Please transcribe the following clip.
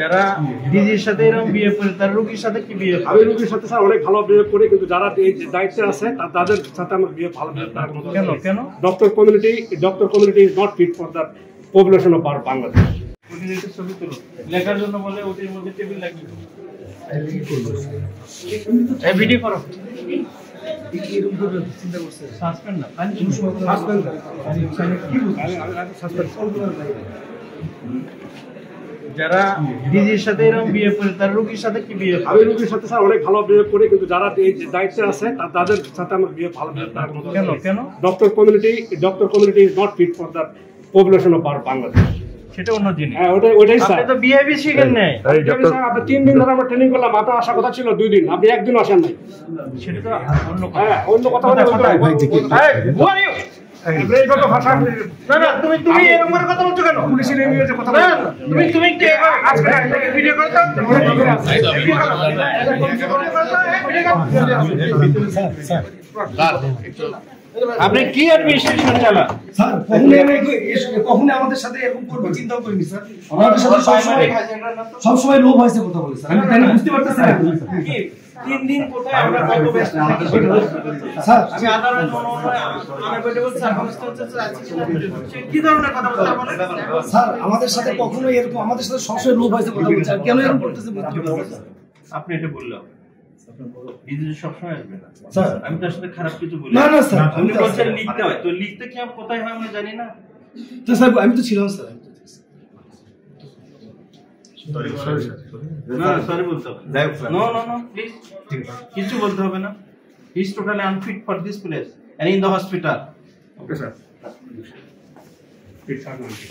যারা ডিজির সাথে এরকম বিয়ে করে তার রোগীর সাথে কি বিয়ে? আমি রোগীর সাথে স্যার অনেক ভালো বিয়ে করি, কিন্তু যারা এই দায়িত্বে আছে তাদের সাথে আমার বিয়ে ভালো বিয়ে। কেন কেন? Doctor community is not fit for the population of our Bangladesh. ওটির ছবি তুলো, লেখার জন্য বলে ওটির মধ্যে টেবিল লাগবে। এই ভিডিও করো। চিন্তা করছে সাসপেন্ড না, সাসপেন্ড যারা ডিজির সাথে এরকম বিয়ে করে তার রোগীর সাথে কি বিয়ে? আমি রোগীর সাথে স্যার অনেক ভালো বিয়ে করি, কিন্তু যারা এই দায়িত্বে আছে তাদের সাথে আমার বিয়ে ভালো বিয়ে। কেন কেন? Doctor community is not fit for the population of our Bangladesh. সেটা অন্য জিনিস। হ্যাঁ, ওটাই স্যার। আপনি তো বিহেভি শিখেন নাই। আপনি 3 দিন ধরে আমরা ট্রেনিং করলাম, মাথা আসা কথা ছিল 2 দিন, আপনি একদিন আসেন নাই। সেটা তো অন্য কথা। হ্যাঁ, অন্য কথা বলতে ভাষা না না, তুমি এরকম করে কথা বলছো কেন? পুলিশের ইংরেজি কথা না তুমি কে আজকে ভিডিও করতে? আপনি কি অ্যাডমিনিস্ট্রেশন চালান? স্যার কখনো আমাদের সাথে এরকম করবে চিন্তাও করিনি স্যার। আমাদের সাথে সবসময় লোভ হয়েছে কথা বলে স্যার। আমি তাই না বুঝতে পারতেছি না। 3 দিন কোথায় আমরা কত ব্যস্ত থাকি সেটা স্যার আমি আদালত আনএভয়েডেবল সার্কামস্টেন্সেস আছে কি ধরনের কথা বলতে বলেন? স্যার আমাদের সাথে কখনো এরকম আমাদের সাথে সবসময় লোভ হয়েছে কথা বলছে। আর কেন এরকম করতেছে বুঝতে পারতেছি না। আপনি এটা বললেন বিদেশে সবসময় আসবে না স্যার আমি তার সাথে খারাপ কিছু বলি না না স্যার আপনি বলছেন লিখতে হয়, তো লিখতে কি আমি কোথায় হয় আমরা জানি না। তো স্যার আমি তো ছিলাম স্যার। না সরি বলতে হবে। নো নো নো প্লিজ কিছু বলতে হবে না। He is totally unfit for this place and in the hospital. Okay sir. ঠিক আছে।